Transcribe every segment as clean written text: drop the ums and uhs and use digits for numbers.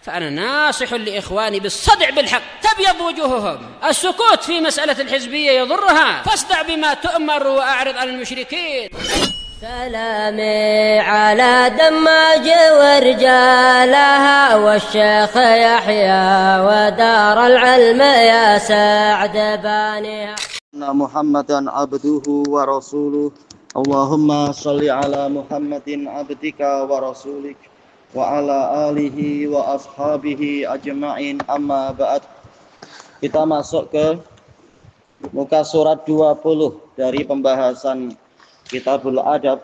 فأنا ناصح لإخواني بالصدع بالحق تبيض وجوههم. السكوت في مسألة الحزبية يضرها، فاصدع بما تؤمر وأعرض عن المشركين. سلامي على دماج ورجالها والشيخ يحيى ودار العلم يا سعد بانيها. محمدا عبده ورسوله اللهم صل على محمد عبدك ورسولك وعلى alihi wa ashabihi ajma'in, amma ba'd. Kita masuk ke muka surat 20 dari pembahasan Kitabul Adab.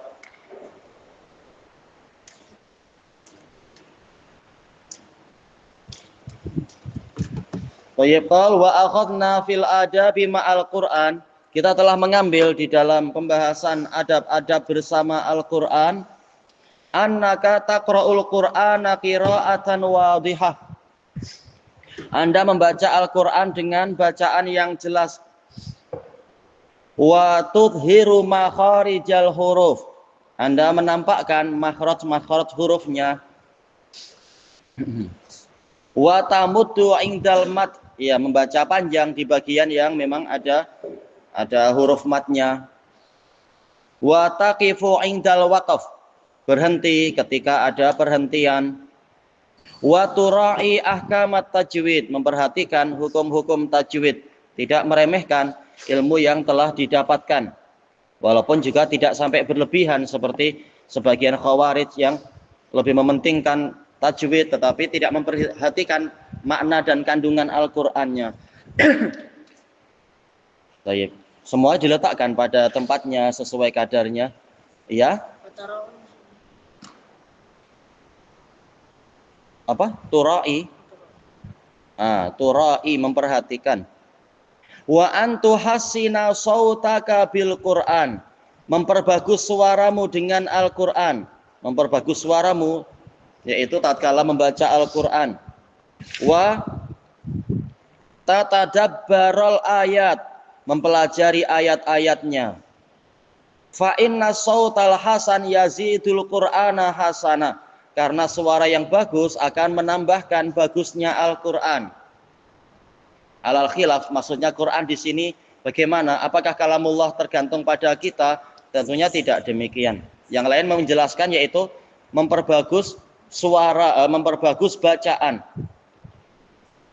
Qal wa akhadna fil adabi ma'al Qur'an. Kita telah mengambil di dalam pembahasan adab-adab bersama Al-Qur'an. Annaka taqra'ul Qur'ana qira'atan wadihah. Anda membaca Al-Qur'an dengan bacaan yang jelas. Wa tudhiru makharijal huruf. Anda menampakkan makhraj hurufnya. Wa tamuddu indal mat. Ya, membaca panjang di bagian yang memang ada huruf matnya. Wa taqifu indal waqaf. Berhenti ketika ada perhentian. Wa tura'i ahkamat tajwid, memperhatikan hukum-hukum tajwid, tidak meremehkan ilmu yang telah didapatkan, walaupun juga tidak sampai berlebihan seperti sebagian khawarij yang lebih mementingkan tajwid tetapi tidak memperhatikan makna dan kandungan Al-Qur'annya. Baik, semua diletakkan pada tempatnya sesuai kadarnya, ya. Apa? Tura'i. Tura'i, memperhatikan. Wa antu hasina sautaka bil Qur'an, memperbagus suaramu dengan Al-Qur'an. Memperbagus suaramu yaitu tatkala membaca Al-Qur'an. Wa tatadabbarul ayat, mempelajari ayat-ayatnya. Fa inna sautal hasan yazidul Qur'ana hasana, karena suara yang bagus akan menambahkan bagusnya Al-Qur'an. Alal khilaf, maksudnya Quran di sini bagaimana? Apakah kalamullah tergantung pada kita? Tentunya tidak demikian. Yang lain menjelaskan yaitu memperbagus suara, memperbagus bacaan.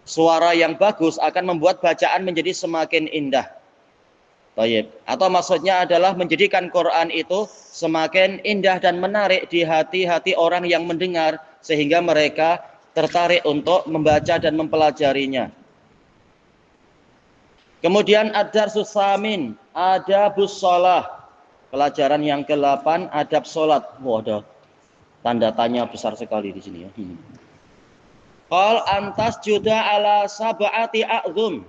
Suara yang bagus akan membuat bacaan menjadi semakin indah. Baik. Atau maksudnya adalah menjadikan Quran itu semakin indah dan menarik di hati-hati orang yang mendengar sehingga mereka tertarik untuk membaca dan mempelajarinya. Kemudian ad-darsus samin, adabus shalah. Pelajaran yang ke-8, adab salat. Wah, ada tanda tanya besar sekali di sini ya. Qal antas juda ala sab'ati a'zum.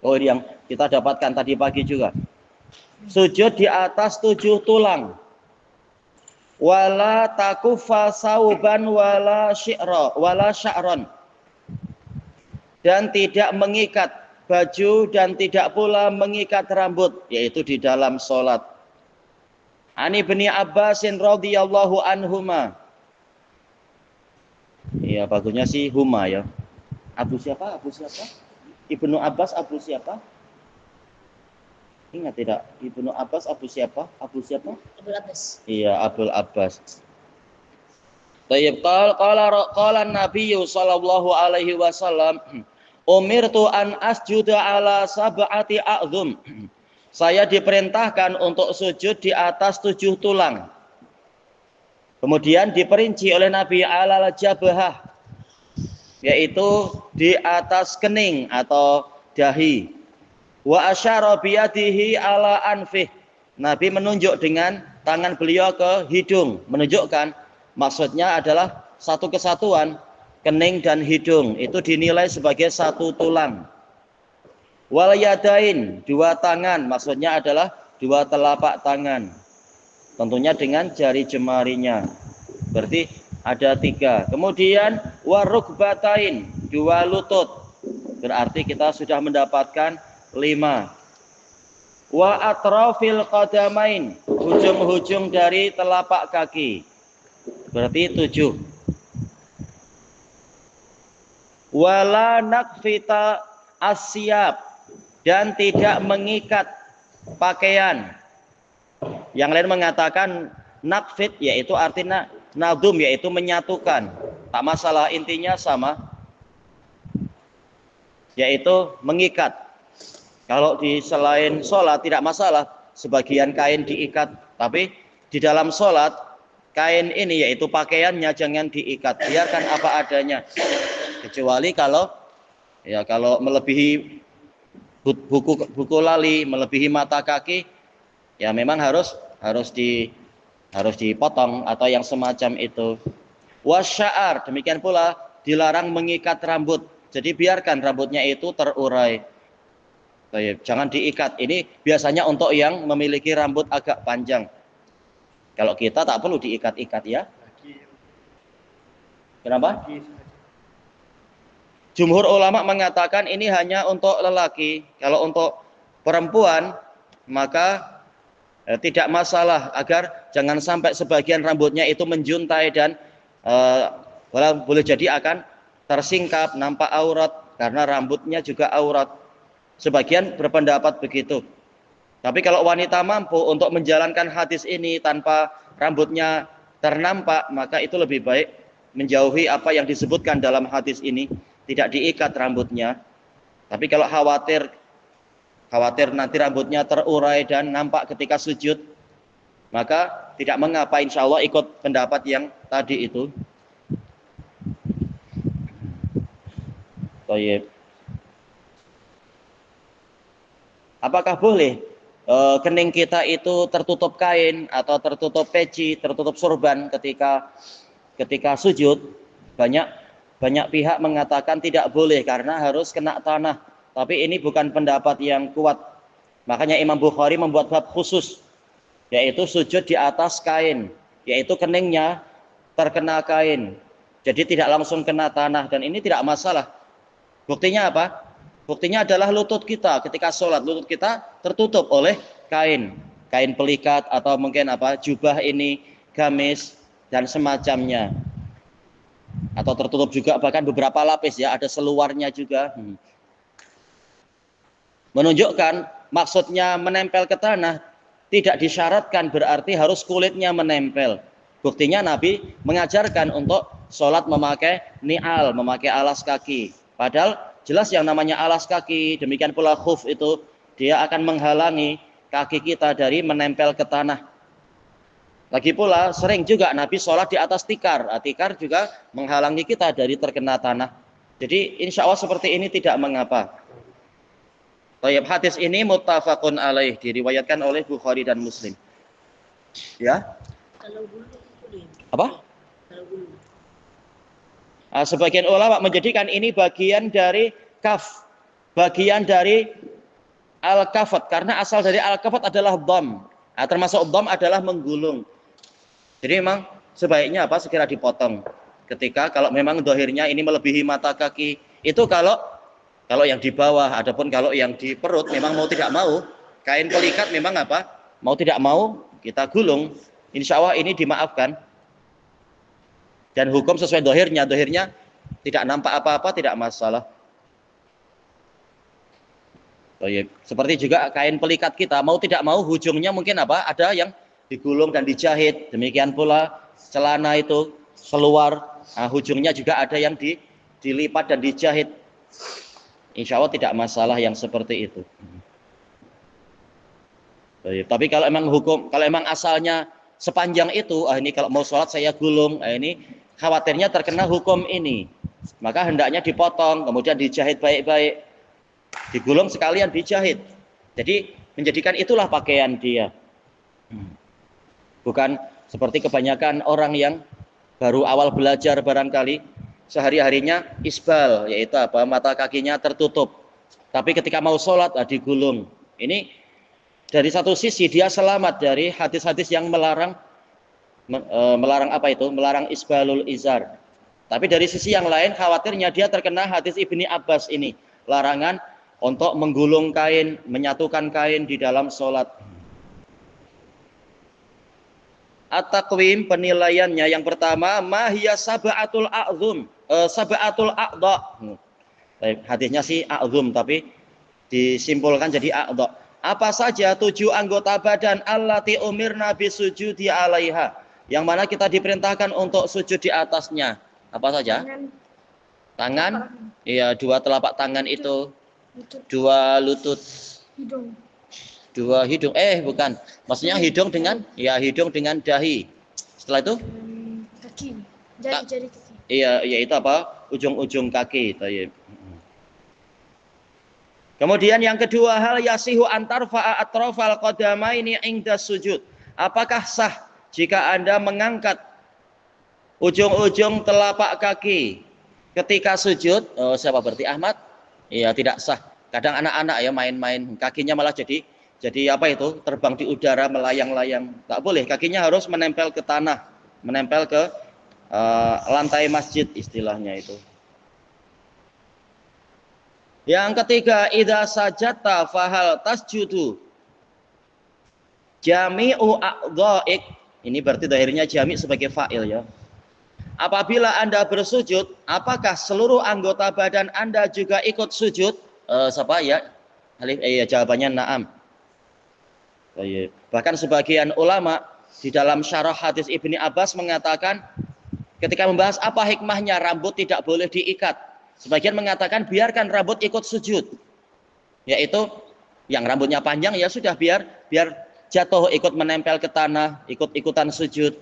Oh, ini yang kita dapatkan tadi pagi juga. Sujud di atas 7 tulang. Wala takufa sauban wala sya'ron. Dan tidak mengikat baju dan tidak pula mengikat rambut, yaitu di dalam sholat. Ani bin Abbasin radhiyallahu anhuma. Iya, bagusnya sih huma ya. Abu siapa? Ibnu Abbas Abu siapa? Ingat tidak? Ibnu Abbas Abu siapa? Abul Abbas. Iya, Abul Abbas. Tayyib, qala Nabi sallallahu alaihi wasallam, umirtu an asjuda ala sab'ati a'zum. Saya diperintahkan untuk sujud di atas 7 tulang. Kemudian diperinci oleh Nabi alal jabhah, yaitu di atas kening atau dahi. Wa asyara biyadihi ala anfih. Nabi menunjuk dengan tangan beliau ke hidung, menunjukkan maksudnya adalah satu kesatuan kening dan hidung, itu dinilai sebagai satu tulang. Wal yadain, 2 tangan, maksudnya adalah 2 telapak tangan. Tentunya dengan jari jemarinya. Berarti ada 3. Kemudian warukbatain, 2 lutut. Berarti kita sudah mendapatkan 5. Wa atrafil qadamain, ujung-ujung dari telapak kaki. Berarti 7. wala nakfita asyab, dan tidak mengikat pakaian. Yang lain mengatakan nakfit, yaitu artinya nadum, yaitu menyatukan. Tak masalah, intinya sama, yaitu mengikat. Kalau di selain sholat tidak masalah, sebagian kain diikat, tapi di dalam sholat kain ini, yaitu pakaiannya, jangan diikat, biarkan apa adanya. Kecuali kalau melebihi buku lali, melebihi mata kaki, ya memang harus dipotong atau yang semacam itu. Wasya'ar, demikian pula dilarang mengikat rambut. Jadi biarkan rambutnya itu terurai. Jangan diikat. Ini biasanya untuk yang memiliki rambut agak panjang. Kalau kita tak perlu diikat-ikat ya. Kenapa? Jumhur ulama mengatakan ini hanya untuk lelaki. Kalau untuk perempuan maka tidak masalah, agar jangan sampai sebagian rambutnya itu menjuntai dan boleh jadi akan tersingkap, nampak aurat, karena rambutnya juga aurat. Sebagian berpendapat begitu. Tapi kalau wanita mampu untuk menjalankan hadis ini tanpa rambutnya ternampak, maka itu lebih baik menjauhi apa yang disebutkan dalam hadis ini, tidak diikat rambutnya. Tapi kalau khawatir nanti rambutnya terurai dan nampak ketika sujud, maka tidak mengapa, insya Allah ikut pendapat yang tadi itu. Baik. Apakah boleh kening kita itu tertutup kain atau tertutup peci, tertutup sorban ketika sujud? Banyak pihak mengatakan tidak boleh karena harus kena tanah. Tapi ini bukan pendapat yang kuat. Makanya Imam Bukhari membuat bab khusus, yaitu sujud di atas kain, yaitu keningnya terkena kain. Jadi tidak langsung kena tanah, dan ini tidak masalah. Buktinya apa? Buktinya adalah lutut kita ketika sholat, lutut kita tertutup oleh kain pelikat atau mungkin jubah ini, gamis dan semacamnya. Atau tertutup juga bahkan beberapa lapis ya, ada seluarnya juga. Menunjukkan maksudnya menempel ke tanah tidak disyaratkan berarti harus kulitnya menempel. Buktinya Nabi mengajarkan untuk sholat memakai ni'al, memakai alas kaki. Padahal jelas yang namanya alas kaki, demikian pula khuf itu, dia akan menghalangi kaki kita dari menempel ke tanah. Lagi pula sering juga Nabi sholat di atas tikar. Tikar juga menghalangi kita dari terkena tanah. Jadi insya Allah seperti ini tidak mengapa. Tayyib, hadis ini muttafaqun alaih, diriwayatkan oleh Bukhari dan Muslim. Ya? Kalau bulu boleh. Apa? Kalau bulu. Sebagian ulama menjadikan ini bagian dari kaf, bagian dari al-kafat, karena asal dari al-kafat adalah dham. Termasuk dham adalah menggulung. Jadi memang sebaiknya segera dipotong. Ketika kalau memang dohirnya ini melebihi mata kaki, itu kalau yang di bawah. Adapun kalau yang di perut memang mau tidak mau, kain pelikat memang mau tidak mau kita gulung, insya Allah ini dimaafkan. Dan hukum sesuai dohirnya tidak nampak apa-apa, tidak masalah. Seperti juga kain pelikat kita, mau tidak mau ujungnya mungkin ada yang digulung dan dijahit. Demikian pula celana itu keluar, ujungnya juga ada yang dilipat dan dijahit. Insya Allah tidak masalah yang seperti itu. Tapi kalau emang asalnya sepanjang itu, ini kalau mau sholat saya gulung, ini khawatirnya terkena hukum ini, maka hendaknya dipotong, kemudian dijahit baik-baik, digulung sekalian dijahit. Jadi menjadikan itulah pakaian dia. Bukan seperti kebanyakan orang yang baru awal belajar barangkali, sehari-harinya isbal, yaitu mata kakinya tertutup. Tapi ketika mau sholat digulung. Ini dari satu sisi dia selamat dari hadis-hadis yang melarang isbalul izar. Tapi dari sisi yang lain khawatirnya dia terkena hadis Ibni Abbas ini, larangan untuk menggulung kain, menyatukan kain di dalam sholat. At-taqwim penilaiannya yang pertama mahya sab'atul a'zum, sab'atul a'dha. Hadisnya sih a'zum tapi disimpulkan jadi a'dha. Apa saja 7 anggota badan allati umirna bisujudi 'alaiha, yang mana kita diperintahkan untuk sujud di atasnya. Apa saja? Tangan, iya 2 telapak tangan itu, 2 lutut, Hidung. 2 hidung. Bukan. Maksudnya hidung dengan hidung dengan dahi. Setelah itu Kaki. Jari-jari kaki. iya yaitu apa? Ujung-ujung kaki. Tayyib. Kemudian yang kedua, hal yasihu antar fa'a atrofal qadamaini inda sujud. Apakah sah jika Anda mengangkat ujung-ujung telapak kaki ketika sujud? Siapa berarti Ahmad? Iya, tidak sah. Kadang anak-anak ya main-main kakinya malah jadi apa itu? Terbang di udara, melayang-layang. Tak boleh, kakinya harus menempel ke tanah, menempel ke lantai masjid istilahnya itu. Yang ketiga, idza sajata fahal tasjudu jami'u a'dha'ik. Ini berarti akhirnya jami' sebagai fa'il ya. Apabila Anda bersujud, apakah seluruh anggota badan Anda juga ikut sujud? Siapa ya? Jawabannya na'am. Bahkan sebagian ulama di dalam syarah hadis Ibni Abbas mengatakan ketika membahas apa hikmahnya rambut tidak boleh diikat, sebagian mengatakan biarkan rambut ikut sujud, yaitu yang rambutnya panjang ya sudah biar jatuh ikut menempel ke tanah, ikut-ikutan sujud.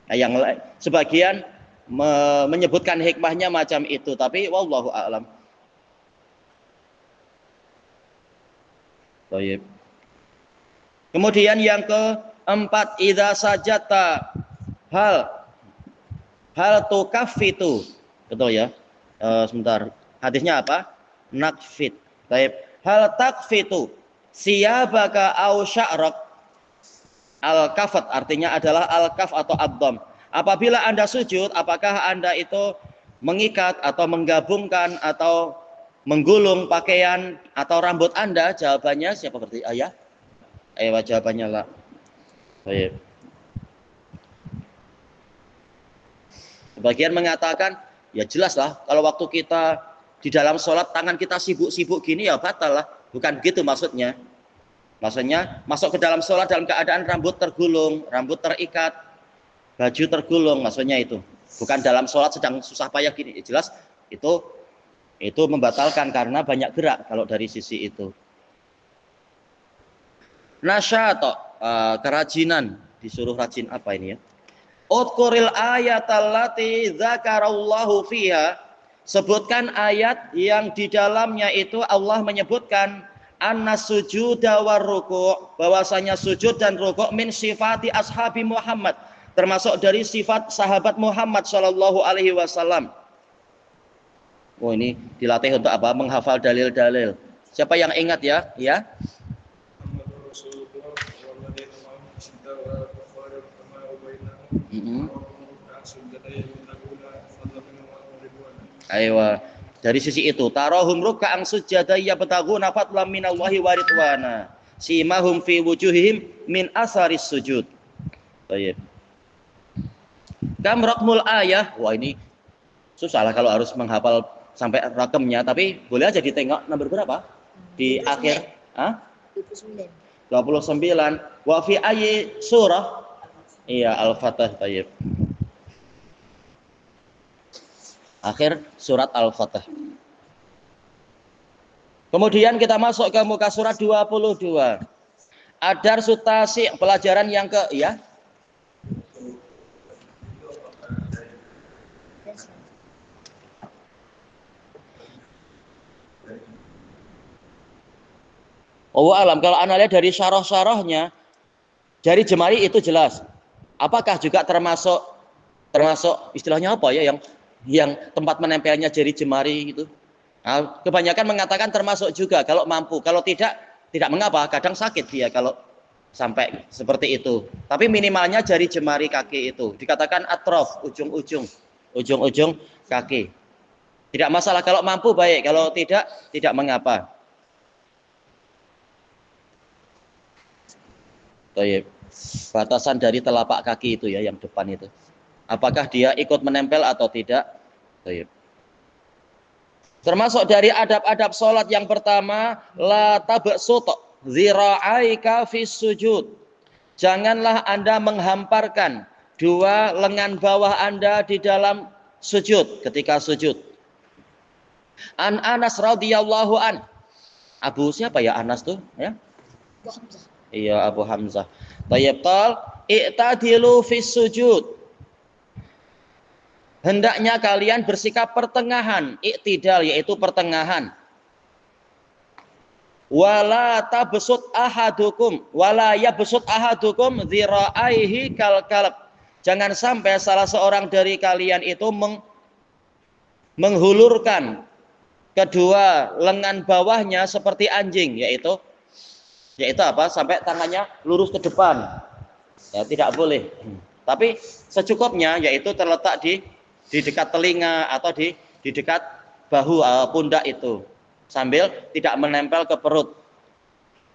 Nah, yang sebagian menyebutkan hikmahnya macam itu, tapi wallahu a'lam. Baik. Kemudian yang keempat, idza sajata hal tukaffitu. Betul ya? Sebentar. Hadisnya apa? Nakfit. Baik. Hal takfitu siyabaka au sya'rak. Al-kafat artinya adalah al-kaf atau ad-dham. Apabila Anda sujud, apakah Anda itu mengikat atau menggabungkan atau menggulung pakaian atau rambut Anda? Jawabannya siapa berarti? Ayah? Jawabannya lah. Baik. Sebagian mengatakan, ya jelas lah kalau waktu kita di dalam sholat tangan kita sibuk-sibuk gini ya batal lah. Bukan begitu maksudnya. Maksudnya masuk ke dalam sholat dalam keadaan rambut tergulung, rambut terikat, baju tergulung, maksudnya itu. Bukan dalam sholat sedang susah payah gini. Ya jelas itu membatalkan karena banyak gerak kalau dari sisi itu. Nasyato, kerajinan, disuruh rajin apa ini ya? Udkuril ayat allati dzakarallahu fiha. Sebutkan ayat yang di dalamnya itu Allah menyebutkan annas sujuda war ruku', bahwasanya sujud dan ruku' min sifati ashabi Muhammad, termasuk dari sifat sahabat Muhammad sallallahu alaihi wasallam. Oh, ini dilatih untuk apa? Menghafal dalil-dalil. Siapa yang ingat ya? Ya. Aywa, dari sisi itu tarahum ruk'an sujada yabtaguna fadlan minallahi wa ridwana simahum fi wujuhihim min asaris sujud. Baik. Kam raqmul ayah. Wah, ini susah lah kalau harus menghafal sampai rakamnya, tapi boleh aja ditengok nomor berapa di 29. Akhir 29. Wa fi ayyi surah? Iya, Al-Fatah. Baik. Akhir surat Al-Fatah. Kemudian kita masuk ke muka surat 22. Adar sutasi, pelajaran yang ya. Oh alam, kalau Anda lihat dari syarah-syarahnya, jari jemari itu jelas. Apakah juga termasuk istilahnya apa ya yang tempat menempelnya jari jemari itu? Nah, kebanyakan mengatakan termasuk juga kalau mampu. Kalau tidak mengapa. Kadang sakit dia kalau sampai seperti itu. Tapi minimalnya jari jemari kaki itu dikatakan atrof, ujung-ujung kaki. Tidak masalah kalau mampu baik. Kalau tidak mengapa. Baik. batasan dari telapak kaki itu ya, yang depan itu. Apakah dia ikut menempel atau tidak? Baik. Termasuk dari adab-adab sholat yang pertama, la tabsut dzira'aika fis sujud. Janganlah Anda menghamparkan dua lengan bawah Anda di dalam sujud, ketika sujud. An Anas radhiyallahu an. Abu siapa ya Anas tuh? Ya? Iya, Abu Hamzah. Tayyib qal i'tadilu fis sujud. Hendaknya kalian bersikap pertengahan, i'tidal yaitu pertengahan. Wala tabsut ahadukum wala yabsut ahadukum dzira'aihi kal kalb. Jangan sampai salah seorang dari kalian itu menghulurkan kedua lengan bawahnya seperti anjing, yaitu apa? Sampai tangannya lurus ke depan. Ya, tidak boleh. Tapi secukupnya, yaitu terletak di dekat telinga atau di dekat bahu pundak itu, sambil tidak menempel ke perut.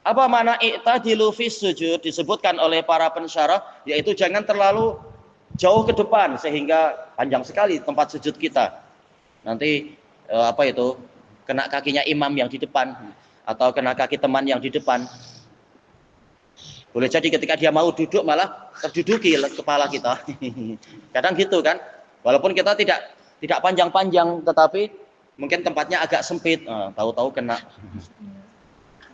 Apa makna i'tadilu fis sujud? Disebutkan oleh para pensyarah, yaitu jangan terlalu jauh ke depan sehingga panjang sekali tempat sujud kita. Nanti kena kakinya imam yang di depan atau kena kaki teman yang di depan. Boleh jadi ketika dia mau duduk malah terduduki kepala kita. Kadang gitu kan. Walaupun kita tidak panjang-panjang, tetapi mungkin tempatnya agak sempit, tahu-tahu kena.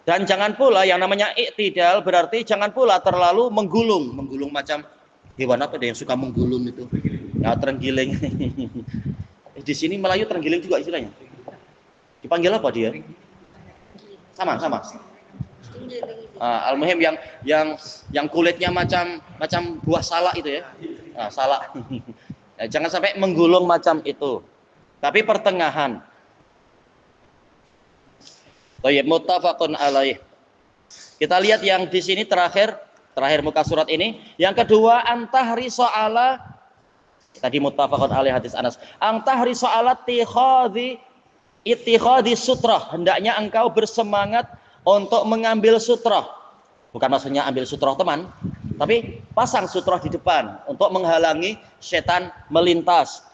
Dan jangan pula yang namanya i'tidal berarti jangan pula terlalu menggulung macam hewan apa deh yang suka menggulung itu, ya, terenggiling. Di sini Melayu terenggiling juga istilahnya. Dipanggil apa dia? Sama. Al-muhim yang kulitnya macam buah salak itu ya. Salak. Jangan sampai menggulung macam itu. Tapi pertengahan. Thayyib, muttafaqun alaih. Kita lihat yang di sini terakhir muka surat ini. Yang kedua, antahri so'ala. Tadi muttafaqun alaih hadis Anas. Antahri so'ala ittikhadhi sutrah. Hendaknya engkau bersemangat untuk mengambil sutrah. Bukan maksudnya ambil sutrah teman, tapi pasang sutrah di depan untuk menghalangi setan melintas.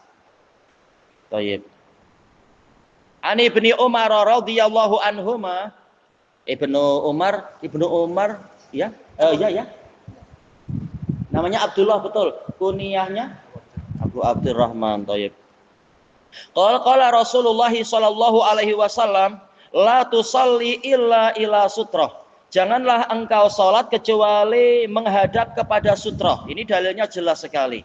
Baik. Ani Ibnu Umar radhiyallahu anhuma. Ibnu Umar ya. Ya. Namanya Abdullah betul. Kunyahnya Abu Abdurrahman. Baik. Qala Rasulullah sallallahu alaihi wasallam, la tusalli illa ila sutrah. Janganlah engkau sholat kecuali menghadap kepada sutrah. Ini dalilnya jelas sekali.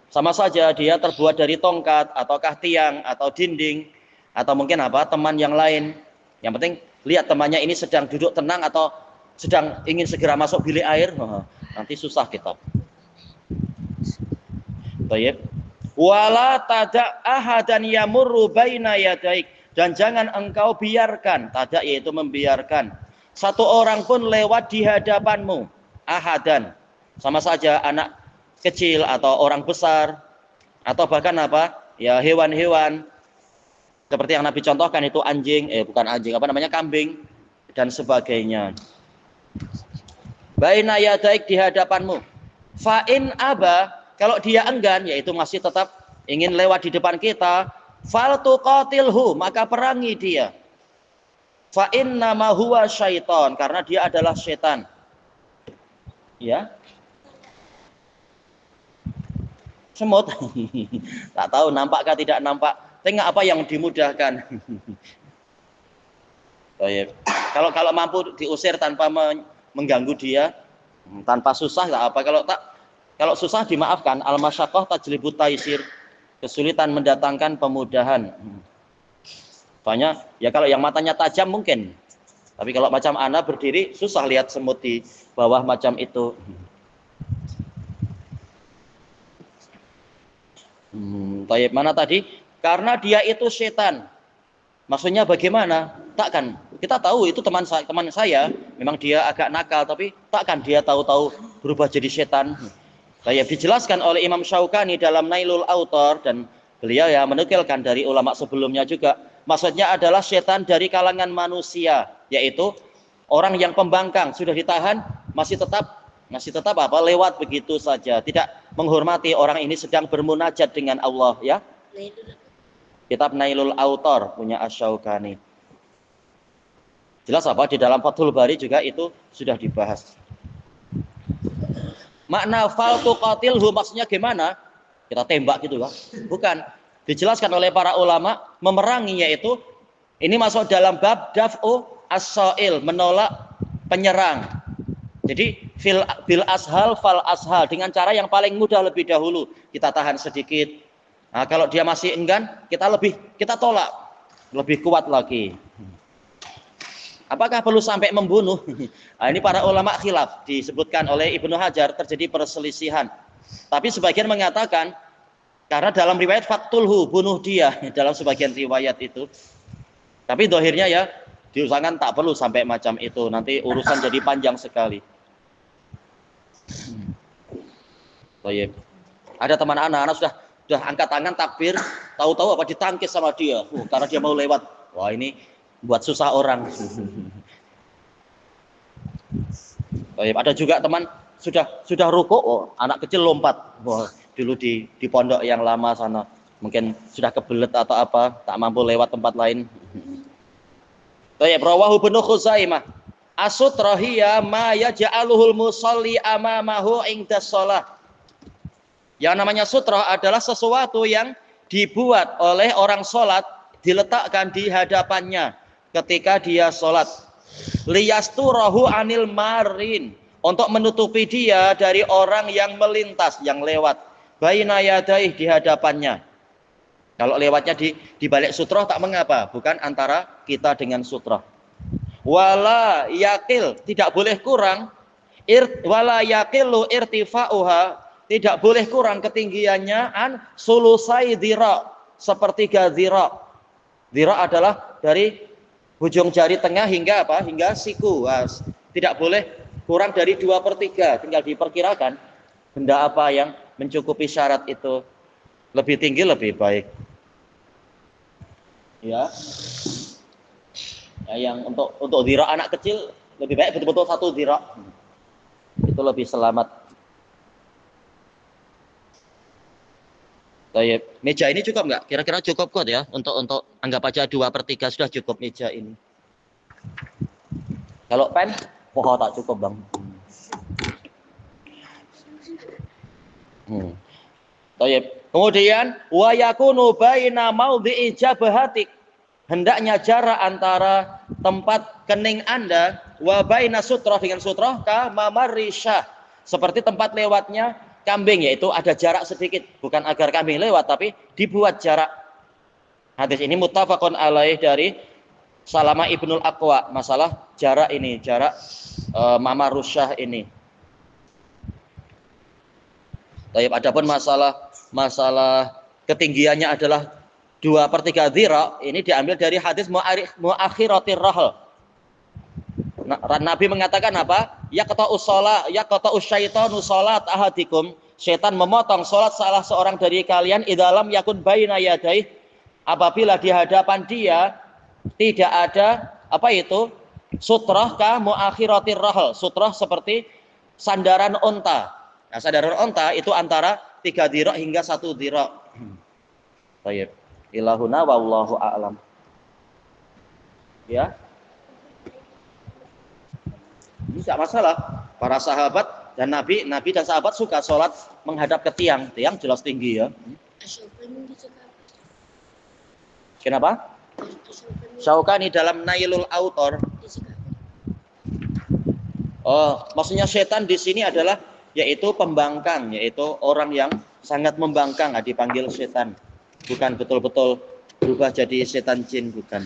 Sama saja dia terbuat dari tongkat, ataukah tiang, atau dinding, atau mungkin teman yang lain. Yang penting lihat temannya ini sedang duduk tenang atau sedang ingin segera masuk bilik air. Nanti susah kita. Wala tada ahadan yamurru baina yadaik. Dan jangan engkau biarkan, tadak yaitu membiarkan, satu orang pun lewat di hadapanmu. Ahadan, sama saja anak kecil atau orang besar, atau bahkan ya hewan-hewan seperti yang Nabi contohkan itu anjing, kambing dan sebagainya. Baina yadaik, di hadapanmu. Fa'in aba, kalau dia enggan, yaitu masih tetap ingin lewat di depan kita, fal tuqatilhu, maka perangi dia. Fa inna ma huwa syaiton, karena dia adalah setan. Ya. Semut. Tak tahu nampakkah tidak nampak. Tengok apa yang dimudahkan. Baik. Kalau mampu diusir tanpa mengganggu dia, tanpa susah tak apa. Kalau susah dimaafkan. Al-masyaqqah tajlibut taisir. Kesulitan mendatangkan pemudahan. Banyak ya, kalau yang matanya tajam mungkin. Tapi kalau macam ana berdiri susah lihat semut di bawah macam itu. Tayyib, mana tadi? Karena dia itu setan. Maksudnya bagaimana? Takkan kita tahu itu teman saya, memang dia agak nakal, tapi takkan dia tahu-tahu berubah jadi setan. Dijelaskan oleh Imam Syaukani dalam Nailul Autor, dan beliau ya menukilkan dari ulama sebelumnya juga. Maksudnya adalah setan dari kalangan manusia, yaitu orang yang pembangkang, sudah ditahan masih tetap apa? Lewat begitu saja, tidak menghormati orang ini sedang bermunajat dengan Allah ya. Kitab Nailul Autor punya Asy-Syaukani. Jelas apa? Di dalam Fathul Bari juga itu sudah dibahas. Makna fal tuqatilhu maksudnya gimana? Kita tembak gitu kan? Bukan. Dijelaskan oleh para ulama, memerangi yaitu ini masuk dalam bab daf'u as-sa'il, menolak penyerang. Jadi bil ashal fal ashal, dengan cara yang paling mudah lebih dahulu. Kita tahan sedikit. Nah, kalau dia masih enggan, kita tolak. Lebih kuat lagi. Apakah perlu sampai membunuh? Nah, ini para ulama khilaf, disebutkan oleh Ibnu Hajar terjadi perselisihan. Tapi sebagian mengatakan karena dalam riwayat faktulhu, bunuh dia dalam sebagian riwayat itu. Tapi dohirnya ya diusahakan tak perlu sampai macam itu. Nanti urusan jadi panjang sekali. Baik. Ada teman anak sudah angkat tangan takbir, tahu-tahu apa ditangkis sama dia. Karena dia mau lewat. Wah ini buat susah orang. Baik. Ada juga teman sudah rukuk, anak kecil lompat. Wah, dulu di pondok yang lama sana mungkin sudah kebelet atau apa, tak mampu lewat tempat lain. Baik, rawahu Ibnu Khuzaimah. As-sutrah hiya ma yaj'aluhul musalli amamahu inda shalah. Yang namanya sutrah adalah sesuatu yang dibuat oleh orang sholat, diletakkan di hadapannya ketika dia sholat. Liyasturahu anil marin, untuk menutupi dia dari orang yang melintas, yang lewat. Baina yadaih, di hadapannya. Kalau lewatnya di balik sutroh tak mengapa, bukan antara kita dengan sutroh. Wala yakil, tidak boleh kurang. Wala yakilu irtifa'uha, tidak boleh kurang ketinggiannya an sulusai dhira, sepertiga dhira. Dhira adalah dari ujung jari tengah hingga apa? Hingga siku. Tidak boleh kurang dari 2/3, tinggal diperkirakan benda apa yang mencukupi syarat itu. Lebih tinggi lebih baik. Ya. Yang untuk dhira anak kecil lebih baik betul-betul 1 dhira. Itu lebih selamat. Baik. Meja ini cukup nggak? Kira-kira cukup kok ya untuk anggap aja 2/3 sudah cukup meja ini. Kalau pen, tak cukup bang. Baik. Kemudian wa yakunu baina maudhi'i jabhatik, hendaknya jarak antara tempat kening Anda wa baina sutrah, dengan sutrah ka mamarisha, seperti tempat lewatnya kambing, yaitu ada jarak sedikit, bukan agar kambing lewat tapi dibuat jarak. Hadis ini muttafaqun alaih dari Salamah Ibnul Aqwa, masalah jarak ini, jarak mamarusyah ini. Baik, adapun masalah ketinggiannya adalah 2/3 dhira, ini diambil dari hadis muakhiratir rahl. Nabi mengatakan apa? Yaqta'us syaitanu salat ahadikum, setan memotong salat salah seorang dari kalian idalam yakun baina yadai, apabila di hadapan dia tidak ada apa itu? Sutrah ka muakhiratir rahl. Sutrah seperti sandaran unta. Nah, sandaran unta itu antara 3 dhira hingga 1 dhira. Baik. Ilahuna wallahu a'lam. Ya. Ini tidak masalah. Para sahabat dan Nabi dan sahabat suka sholat menghadap ke tiang jelas tinggi ya. Kenapa? Syaukani dalam Nailul Autor. Oh, maksudnya setan di sini adalah yaitu pembangkang, yaitu orang yang sangat membangkang, dipanggil setan. Bukan betul-betul berubah jadi setan jin, bukan.